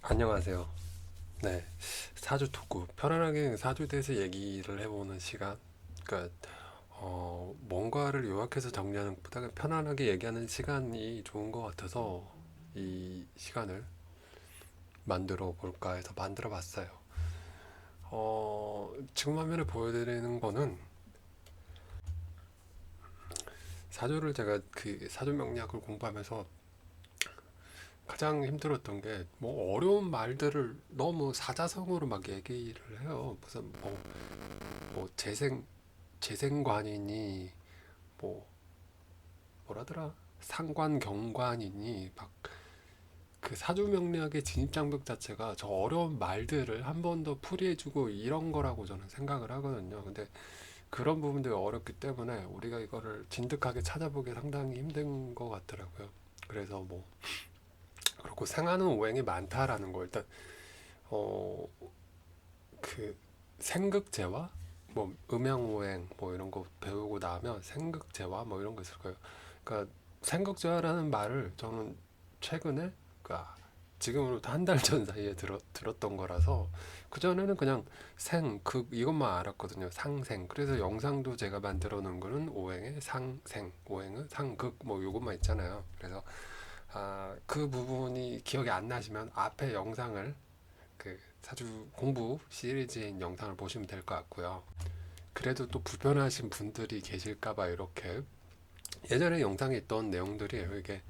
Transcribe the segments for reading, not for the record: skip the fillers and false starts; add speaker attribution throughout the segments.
Speaker 1: 안녕하세요. 네, 사주 토크 편안하게 사주에 대해서 얘기를 해보는 시간. 그러니까 뭔가를 요약해서 정리하는 것보다 그냥 편안하게 얘기하는 시간이 좋은 것 같아서 이 시간을 만들어 볼까 해서 만들어 봤어요. 지금 화면에 보여드리는 거는 사주를 제가 그 사주 명리학을 공부하면서 가장 힘들었던 게 뭐 어려운 말들을 너무 사자성어로 막 얘기를 해요. 무슨 뭐 재생관이니 뭐 뭐라더라 상관경관이니 막 그 사주명리학의 진입장벽 자체가 저 어려운 말들을 한 번 더 풀이해주고 이런 거라고 저는 생각을 하거든요. 근데 그런 부분들이 어렵기 때문에 우리가 이거를 진득하게 찾아보기 상당히 힘든 것 같더라고요. 그래서 뭐 그렇고 생하는 오행이 많다라는 거 일단 어 그 생극제와 뭐 음양오행 뭐 이런 거 배우고 나면 생극제와 뭐 이런 거 있을 거예요. 그러니까 생극제화라는 말을 저는 최근에 그러니까 지금으로부터 한 달 전 사이에 들었던 거라서 그전에는 그냥 생, 극 이것만 알았거든요. 상생. 그래서 영상도 제가 만들어 놓은 거는 오행의 상생, 오행의 상극 뭐 요것만 있잖아요. 그래서 그 부분이 기억이 안 나시면 앞에 영상을 그 사주 공부 시리즈인 영상을 보시면 될 것 같고요. 그래도 또 불편하신 분들이 계실까봐 이렇게 예전에 영상에 있던 내용들이에요. 이게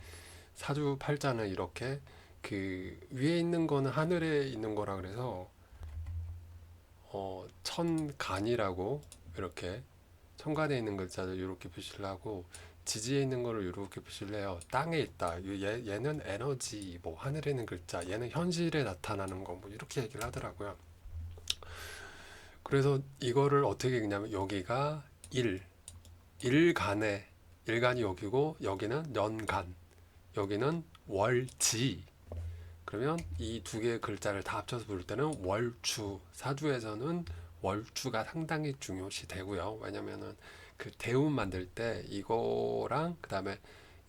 Speaker 1: 사주 팔자는 이렇게 그 위에 있는 거는 하늘에 있는 거라 그래서 천간이라고 이렇게 천간에 있는 글자를 이렇게 표시를 하고 지지에 있는 거를 이렇게 표시를 해요. 땅에 있다. 얘는 에너지, 뭐 하늘에 있는 글자, 얘는 현실에 나타나는 거, 뭐 이렇게 얘기를 하더라고요. 그래서 이거를 어떻게 읽냐면 여기가 일간에 일간이 여기고 여기는 연간, 여기는 월지. 그러면 이 두 개의 글자를 다 합쳐서 부를 때는 월주. 사주에서는 월주가 상당히 중요시 되고요. 왜냐면은 그 대운 만들 때 이거랑 그다음에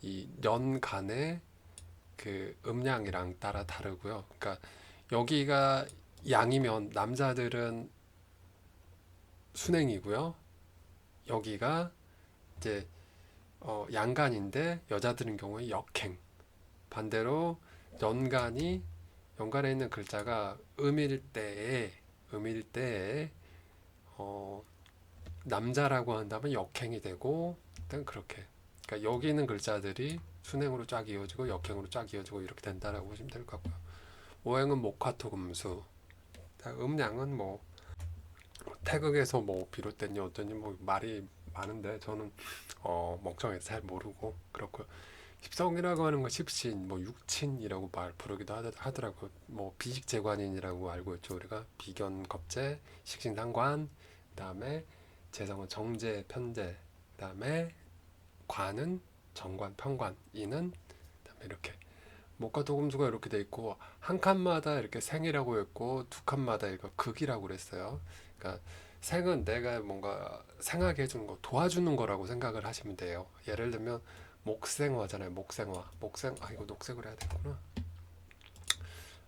Speaker 1: 이 연간의 그 음량이랑 따라 다르고요. 그러니까 여기가 양이면 남자들은 순행이고요. 여기가 이제 양간인데 여자들인 경우에 역행. 반대로 연간이 연간에 있는 글자가 음일 때에 어, 남자라고 한다면 역행이 되고 일단 그렇게. 그러니까 여기 있는 글자들이 순행으로 쫙 이어지고 역행으로 쫙 이어지고 이렇게 된다라고 보시면 될 것 같고요. 오행은 목화토금수. 음양은 뭐 태극에서 뭐 비롯된지 어쩐지 뭐 말이 많은데 저는 멍청해서 잘 모르고 그렇고요. 십성이라고 하는 건 십신, 뭐 육친이라고 말 부르기도 하더라고요. 뭐 비식재관인이라고 알고 있죠. 우리가 비견, 겁재, 식신상관, 그다음에 재성은 정제, 편제, 그다음에 관은 정관, 편관, 인은 그다음에 이렇게 목과 도금수가 이렇게 돼 있고 한 칸마다 이렇게 생이라고 했고 두 칸마다 이거 극이라고 그랬어요. 그러니까 생은 내가 뭔가 생하게 해주는 거 도와주는 거라고 생각을 하시면 돼요. 예를 들면 목생화잖아요. 목생화. 이거 녹색으로 해야 되구나.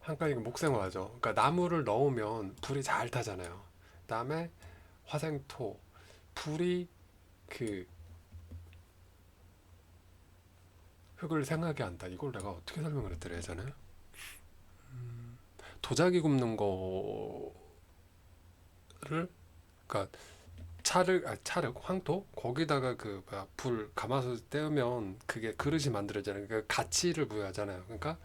Speaker 1: 한칸 이거 목생화죠. 그러니까 나무를 넣으면 불이 잘 타잖아요. 그다음에 화생토. 불이 그 흙을 생하게 한다. 이걸 내가 어떻게 설명을 했더라 예전에? 도자기 굽는 거를 그러니까 차를 황토 거기다가 그 뭐야 불 가마솥 떼우면 그게 그릇이 만들어지잖아요. 그 가치를 부여하잖아요. 그러니까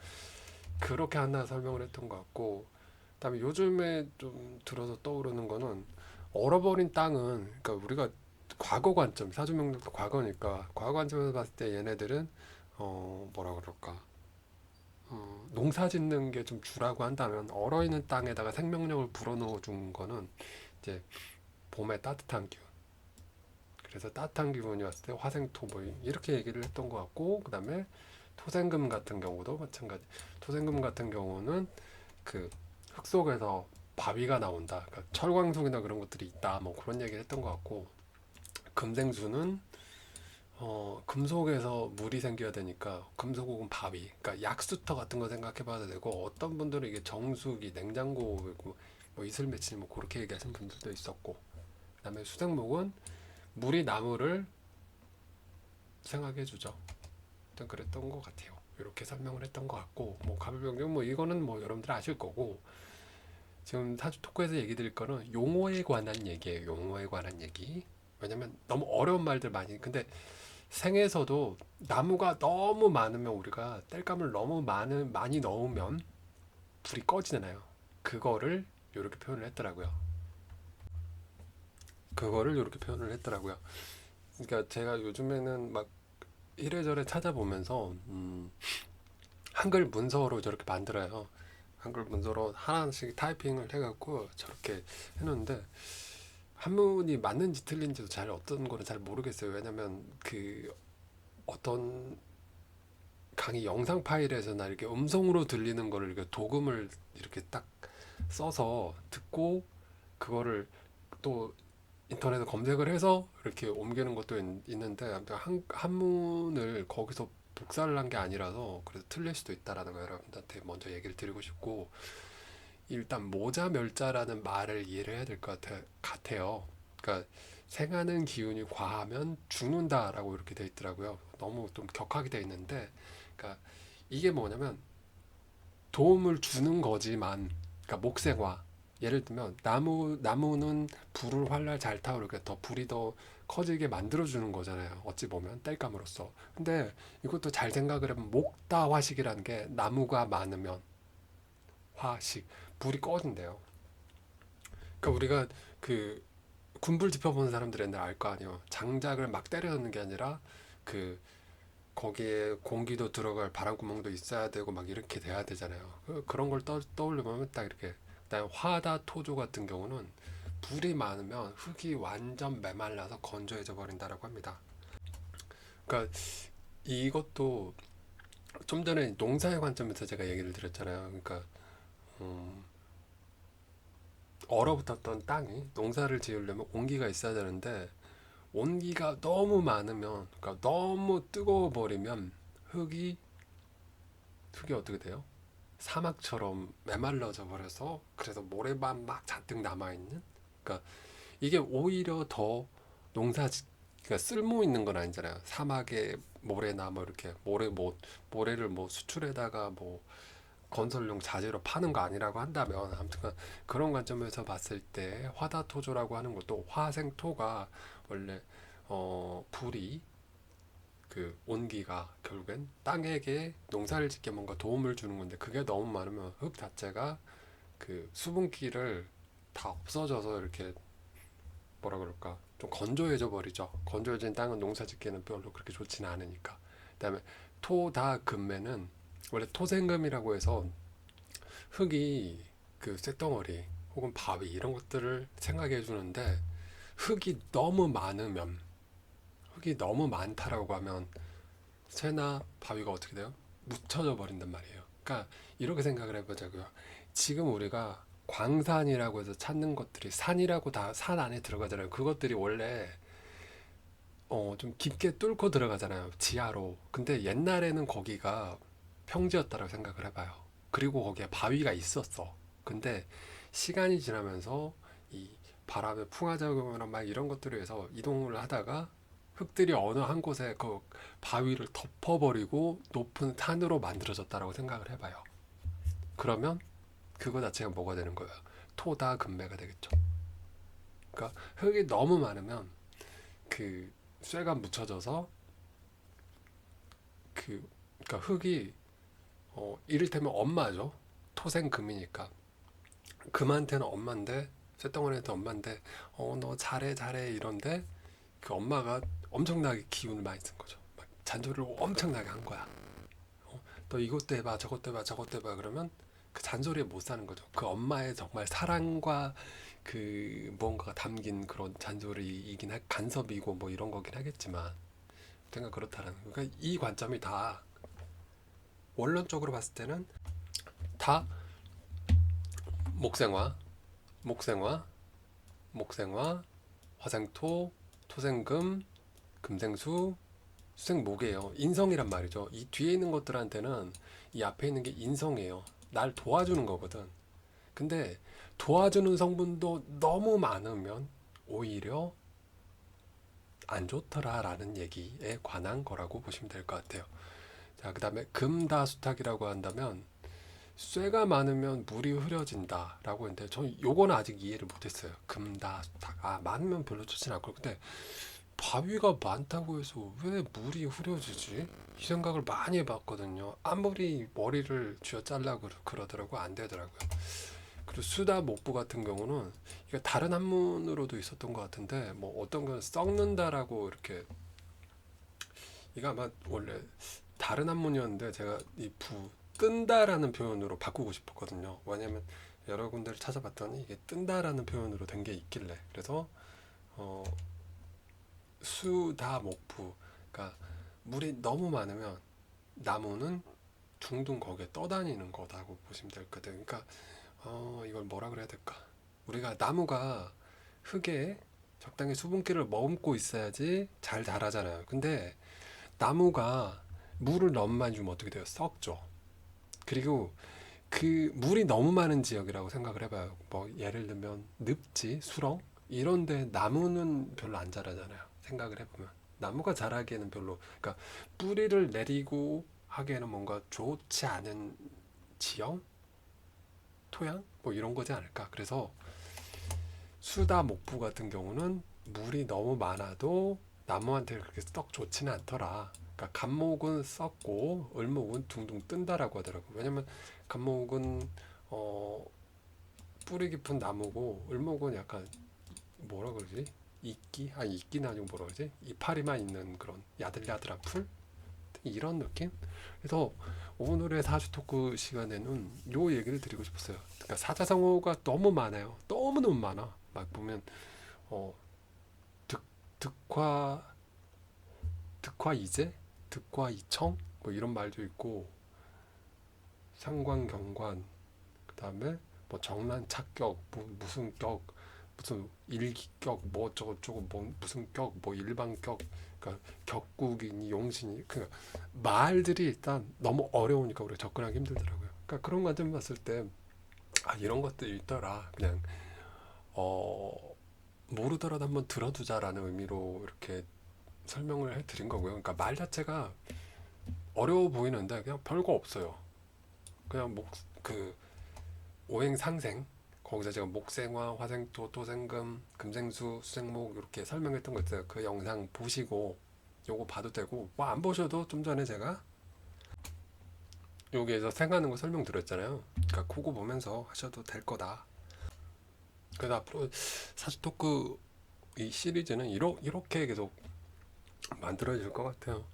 Speaker 1: 그렇게 하나 설명을 했던 것 같고, 그다음에 요즘에 좀 들어서 떠오르는 거는 얼어버린 땅은 그러니까 우리가 과거 관점 사주명력도 과거니까 과거 관점에서 봤을 때 얘네들은 뭐라 그럴까 농사 짓는 게 좀 주라고 한다면 얼어 있는 땅에다가 생명력을 불어넣어 준 거는 이제 봄의 따뜻한 기운. 그래서 따뜻한 기분이 왔을 때 화생토 뭐 이렇게 얘기를 했던 것 같고 그다음에 토생금 같은 경우도 마찬가지. 토생금 같은 경우는 그 흙 속에서 바위가 나온다. 그러니까 철광석이나 그런 것들이 있다. 뭐 그런 얘기를 했던 것 같고 금생수는 금속에서 물이 생겨야 되니까 금속 혹은 바위, 그러니까 약수터 같은 거 생각해 봐도 되고, 어떤 분들은 이게 정수기, 냉장고고 뭐 이슬 매치 뭐 그렇게 얘기하시는 분들도 있었고, 그다음에 수생목은 물이 나무를 생각해 주죠. 일단 그랬던 것 같아요. 이렇게 설명을 했던 것 같고, 뭐 가불병정 뭐 이거는 뭐 여러분들 아실 거고, 지금 사주 토크에서 얘기 드릴 거는 용어에 관한 얘기예요. 용어에 관한 얘기. 왜냐면 너무 어려운 말들 많이, 근데 생에서도 나무가 너무 많으면, 우리가 땔감을 너무 많이 넣으면 불이 꺼지잖아요. 그거를 이렇게 표현을 했더라고요. 그거를 이렇게 표현을 했더라고요. 그러니까 제가 요즘에는 막 이래저래 찾아보면서 한글 문서로 저렇게 만들어요. 한글 문서로 하나씩 타이핑을 해갖고 저렇게 해놓는데, 한문이 맞는지 틀린지도 잘, 어떤 거는 잘 모르겠어요. 왜냐면 그 어떤 강의 영상 파일에서나 이렇게 음성으로 들리는 거를 이렇게 녹음을 이렇게 딱 써서 듣고, 그거를 또 인터넷에 검색을 해서 이렇게 옮기는 것도 있는데, 아무튼 한문을 거기서 복사를 한 게 아니라서 그래서 틀릴 수도 있다라는 거 여러분들한테 먼저 얘기를 드리고 싶고, 일단 모자 멸자라는 말을 이해를 해야 될 것 같아요. 그러니까 생하는 기운이 과하면 죽는다라고 이렇게 돼 있더라고요. 너무 좀 격하게 돼 있는데, 그러니까 이게 뭐냐면 도움을 주는 거지만, 그러니까 목생화, 예를 들면 나무는 불을 활날 잘 타오르게 더 불이 더 커지게 만들어 주는 거잖아요. 어찌 보면 땔감으로써. 근데 이것도 잘 생각을 해보면 목다화식이라는 게, 나무가 많으면 화식, 불이 꺼진대요. 그러니까 우리가 그 군불 지펴보는 사람들이 옛날 알 거 아니에요. 장작을 막 때려 넣는 게 아니라 그 거기에 공기도 들어갈 바람구멍도 있어야 되고 막 이렇게 돼야 되잖아요. 그런 걸 떠올려보면 딱 이렇게. 그다음에 화다 토조 같은 경우는 불이 많으면 흙이 완전 메말라서 건조해져 버린다라고 합니다. 그러니까 이것도 좀 전에 농사의 관점에서 제가 얘기를 드렸잖아요. 그러니까 음, 얼어붙었던 땅이 농사를 지으려면 온기가 있어야 되는데, 온기가 너무 많으면, 그러니까 너무 뜨거워 버리면 흙이 어떻게 돼요? 사막처럼 메말라져 버려서, 그래서 모래밭 막 잔뜩 남아 있는. 그러니까 이게 오히려 더 농사 그러니까 쓸모 있는 건 아니잖아요. 사막에 모래나 뭐 이렇게 모래를 뭐 수출에다가 뭐 건설용 자재로 파는 거 아니라고 한다면, 아무튼 그런 관점에서 봤을 때 화다토조라고 하는 것도, 화생토가 원래 불이, 그 온기가 결국엔 땅에게 농사를 짓게 뭔가 도움을 주는 건데, 그게 너무 많으면 흙 자체가 그 수분기를 다 없어져서 이렇게, 뭐라 그럴까, 좀 건조해져 버리죠. 건조해진 땅은 농사 짓기는 별로 그렇게 좋지는 않으니까. 그다음에 토다금매는 원래 토생금이라고 해서 흙이 그 쇳덩어리 혹은 바위 이런 것들을 생각해 주는데, 흙이 너무 많으면, 흙이 너무 많다라고 하면 새나 바위가 어떻게 돼요? 묻혀져 버린단 말이에요. 그러니까 이렇게 생각을 해보자고요. 지금 우리가 광산이라고 해서 찾는 것들이, 산이라고 다 산 안에 들어가잖아요. 그것들이 원래 좀 깊게 뚫고 들어가잖아요. 지하로. 근데 옛날에는 거기가 평지였다고 생각을 해봐요. 그리고 거기에 바위가 있었어. 근데 시간이 지나면서 이 바람의 풍화작용이나 막 이런 것들에 의해서 이동을 하다가 흙들이 어느 한 곳에 그 바위를 덮어버리고 높은 산으로 만들어졌다라고 생각을 해봐요. 그러면 그거 자체가 뭐가 되는 거예요? 토다 금매가 되겠죠. 그러니까 흙이 너무 많으면 그 쇠가 묻혀져서 그러니까 흙이 이를테면 엄마죠. 토생금이니까 금한테는 엄마인데, 쇳덩어리한테 엄마인데, 너 잘해 잘해 이런데, 그 엄마가 엄청나게 기운을 많이 쓴 거죠. 막 잔소리를 엄청나게 한 거야. 너 이것도 해봐 저것도 해봐 저것도 해봐 그러면 그 잔소리에 못 사는 거죠. 그 엄마의 정말 사랑과 그 무언가가 담긴 그런 잔소리이긴 간섭이고 뭐 이런 거긴 하겠지만, 내가 그렇다라는 거. 그러니까 이 관점이 다 원론적으로 봤을 때는 다 목생화, 목생화, 목생화, 화생토, 토생금, 금생수, 수생목이에요. 인성이란 말이죠. 이 뒤에 있는 것들한테는 이 앞에 있는 게 인성이에요. 날 도와주는 거거든. 근데 도와주는 성분도 너무 많으면 오히려 안 좋더라라는 얘기에 관한 거라고 보시면 될 것 같아요. 자, 그 다음에 금다수탁이라고 한다면 쇠가 많으면 물이 흐려진다라고 했는데 저는 요거는 아직 이해를 못했어요. 금다수탁. 많으면 별로 좋진 않고 근데 바위가 많다고 해서 왜 물이 흐려지지? 이 생각을 많이 해봤거든요. 아무리 머리를 쥐어 잘라 그러더라고 안 되더라고요. 그리고 수다 목부 같은 경우는 이게 다른 한문으로도 있었던 것 같은데 뭐 어떤 건 썩는다라고 이렇게 이거 아마 원래 다른 한문이었는데 제가 이 뜬다라는 표현으로 바꾸고 싶었거든요. 왜냐면 여러 군데를 찾아봤더니 이게 뜬다라는 표현으로 된 게 있길래 그래서 어, 수다 목부 그러니까 물이 너무 많으면 나무는 둥둥 거기에 떠다니는 거다고 보시면 될 거예요. 그러니까 이걸 뭐라 그래야 될까? 우리가 나무가 흙에 적당히 수분기를 머금고 있어야지 잘 자라잖아요. 근데 나무가 물을 너무 많이 주면 어떻게 돼요? 썩죠. 그리고 그 물이 너무 많은 지역이라고 생각을 해봐요. 뭐 예를 들면 늪지, 수렁 이런데 나무는 별로 안 자라잖아요. 생각을 해보면 나무가 자라기에는 별로 그러니까 뿌리를 내리고 하기에는 뭔가 좋지 않은 지형, 토양 뭐 이런 거지 않을까. 그래서 수다 목부 같은 경우는 물이 너무 많아도 나무한테 그렇게 썩 좋지는 않더라. 그러니까 갑목은 썩고 을목은 둥둥 뜬다라고 하더라고. 왜냐면 갑목은 어, 뿌리 깊은 나무고 을목은 약간 뭐라 그러지? 이끼? 아니 이끼는 아니고 뭐라 그러지? 이파리만 있는 그런 야들야들한 풀? 이런 느낌? 그래서 오늘의 사주 토크 시간에는 요 얘기를 드리고 싶었어요. 그러니까 사자성어가 너무 많아요. 너무너무 많아. 막 보면 어, 득, 득화 득화이제, 득화이청 뭐 이런 말도 있고 상관경관 그다음에 뭐 정란착격 무슨 격 무슨 일기격 뭐 어쩌고 저쩌고 뭐 무슨 격 뭐 일반격 그러니까 격국이니 용신이 그 말들이 일단 너무 어려우니까 우리가 접근하기 힘들더라고요. 그러니까 그런 관점 봤을 때 이런 것들이 있더라. 그냥 어 모르더라도 한번 들어두자라는 의미로 이렇게 설명을 해드린 거고요. 그러니까 말 자체가 어려워 보이는데 그냥 별거 없어요. 그냥 그 오행상생 거기서 제가 목생화, 화생토, 토생금, 금생수, 수생목 이렇게 설명했던 거 있어요. 그 영상 보시고 요거 봐도 되고 뭐 안 보셔도 좀 전에 제가 여기에서 생하는 거 설명드렸잖아요. 그러니까 그거 보면서 하셔도 될 거다. 그래서 앞으로 사주 토크 이 시리즈는 이렇게 계속 만들어질 것 같아요.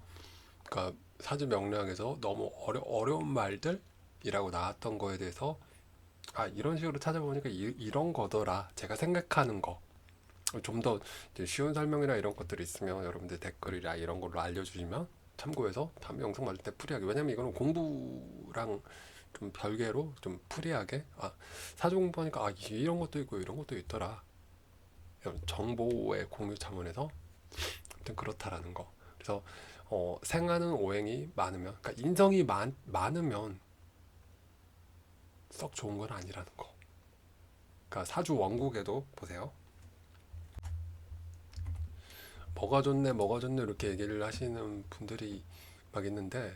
Speaker 1: 그러니까 사주 명리학에서 너무 어려운 말들이라고 나왔던 거에 대해서 이런 식으로 찾아보니까 이런 거더라. 제가 생각하는 거. 좀 더 쉬운 설명이나 이런 것들이 있으면 여러분들 댓글이나 이런 걸로 알려주시면 참고해서 다음 영상 만들 때 풀이하게. 왜냐면 이거는 공부랑 좀 별개로 좀 풀이하게. 사주 공부하니까 이런 것도 있고 이런 것도 있더라. 이런 정보의 공유 차원에서 아무튼 그렇다라는 거. 그래서 생하는 오행이 많으면, 그러니까 인성이 많으면 썩 좋은 건 아니라는 거. 그러니까 사주 원국에도 보세요. 뭐가 좋네 이렇게 얘기를 하시는 분들이 막 있는데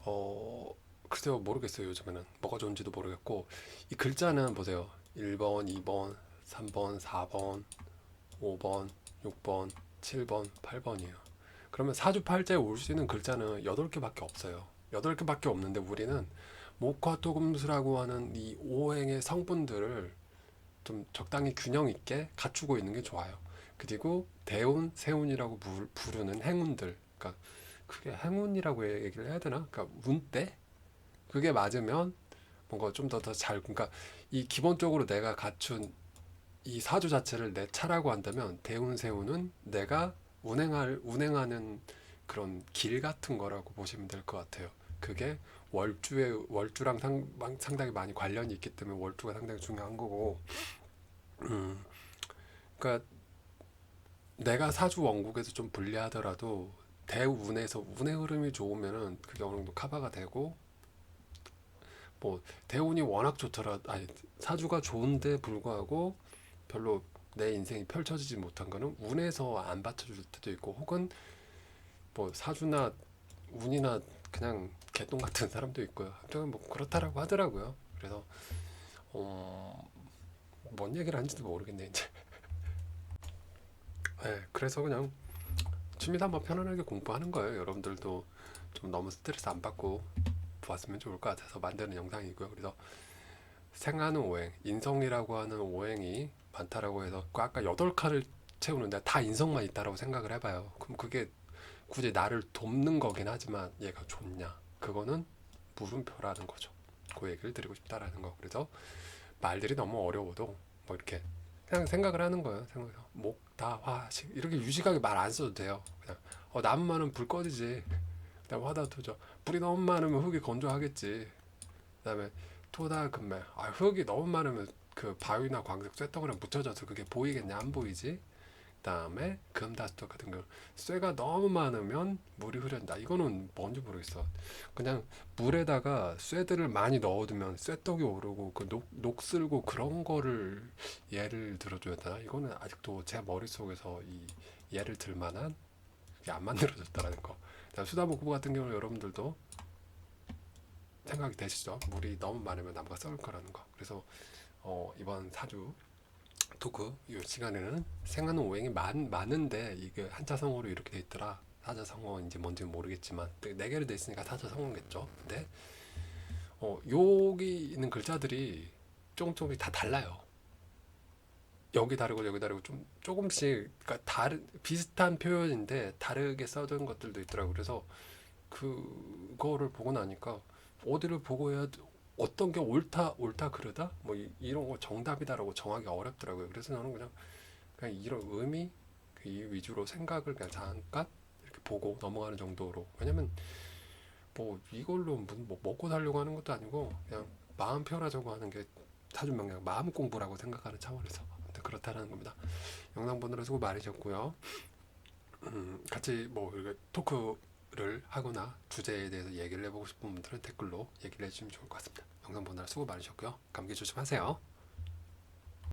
Speaker 1: 어 글쎄요 모르겠어요. 요즘에는 뭐가 좋은지도 모르겠고 이 글자는 보세요. 1번, 2번, 3번, 4번, 5번, 6번, 7번, 8번이에요. 그러면 사주팔자에 올 수 있는 글자는 8개밖에 없어요. 8개밖에 없는데 우리는 목화토금수라고 하는 이 오행의 성분들을 좀 적당히 균형 있게 갖추고 있는 게 좋아요. 그리고 대운, 세운이라고 부르는 행운들, 그러니까 그게 행운이라고 얘기를 해야 되나? 그러니까 운대 그게 맞으면 뭔가 좀 더 잘, 그러니까 이 기본적으로 내가 갖춘 이 사주 자체를 내 차라고 한다면 대운, 세운은 내가 운행하는 그런 길 같은 거라고 보시면 될 것 같아요. 그게 월주랑 상당히 많이 관련이 있기 때문에 월주가 상당히 중요한 거고, 그러니까 내가 사주 원국에서 좀 불리하더라도 대운에서 운의 흐름이 좋으면은 그게 어느 정도 커버가 되고, 뭐 대운이 워낙 좋더라, 아니 사주가 좋은데 불구하고 별로 내 인생이 펼쳐지지 못한 거는 운에서 안 받쳐줄 때도 있고, 혹은 뭐 사주나 운이나 그냥 개똥 같은 사람도 있고요. 아무튼 뭐 그렇다라고 하더라고요. 그래서 어, 뭔 얘기를 하는지도 모르겠네 이제. 네, 그래서 그냥 취미삼아 편안하게 공부하는 거예요. 여러분들도 좀 너무 스트레스 안 받고 보았으면 좋을 것 같아서 만드는 영상이고요. 그래서 생하는 오행, 인성이라고 하는 오행이 많다라고 해서 그 아까 8칸을 채우는데 다 인성만 있다라고 생각을 해봐요. 그럼 그게 굳이 나를 돕는 거긴 하지만 얘가 좋냐? 그거는 물음표라는 거죠. 그 얘기를 드리고 싶다라는 거. 그래서 말들이 너무 어려워도 뭐 이렇게 그냥 생각을 하는 거예요. 생각해서 목, 다, 화, 식 이렇게 유식하게 말 안 써도 돼요. 그냥 나무 많으면 불 꺼지지. 그다음 화다 토죠. 불이 너무 많으면 흙이 건조하겠지. 그다음에 토다 금매. 흙이 너무 많으면 그 바위나 광석 쇠덩어리 묻혀져서 그게 보이겠냐? 안 보이지? 그다음에 금다스토 같은 경우 쇠가 너무 많으면 물이 흐른다. 이거는 뭔지 모르겠어. 그냥 물에다가 쇠들을 많이 넣어두면 쇠떡이 오르고 그 녹슬고 그런 거를 예를 들어줘야 되나? 이거는 아직도 제 머릿속에서 이 예를 들 만한 게 안 만들어졌다라는 거. 그다음 수다복구 같은 경우는 여러분들도 생각이 되시죠? 물이 너무 많으면 나무가 썩을 거라는 거. 그래서 이번 사주 토크 이 시간에는 생하는 오행이 많은데 이게 한자성어로 이렇게 돼 있더라. 사자성어인지 뭔지는 모르겠지만 네 개로 돼 있으니까 사자성어겠죠. 근데 여기 있는 글자들이 조금씩 다 달라요. 여기 다르고 여기 다르고 좀 조금씩 그러니까 비슷한 표현인데 다르게 써진 것들도 있더라고. 그래서 그거를 보고 나니까 어디를 보고 해야 어떤 게 옳다 그르다 뭐 이런 거 정답이다라고 정하기 어렵더라고요. 그래서 저는 그냥 이런 의미 이 위주로 생각을 그냥 잠깐 이렇게 보고 넘어가는 정도로. 왜냐면 뭐 이걸로 뭐 먹고 살려고 하는 것도 아니고 그냥 마음 편하자고 하는 게 사주명량 마음 공부라고 생각하는 차원에서 아무튼 그렇다는 겁니다. 영상 보느라 수고 많으셨고요. 같이 뭐 이렇게 토크를 하거나 주제에 대해서 얘기를 해보고 싶은 분들은 댓글로 얘기를 해주시면 좋을 것 같습니다. 영상 보느라 수고 많으셨고요. 감기 조심하세요.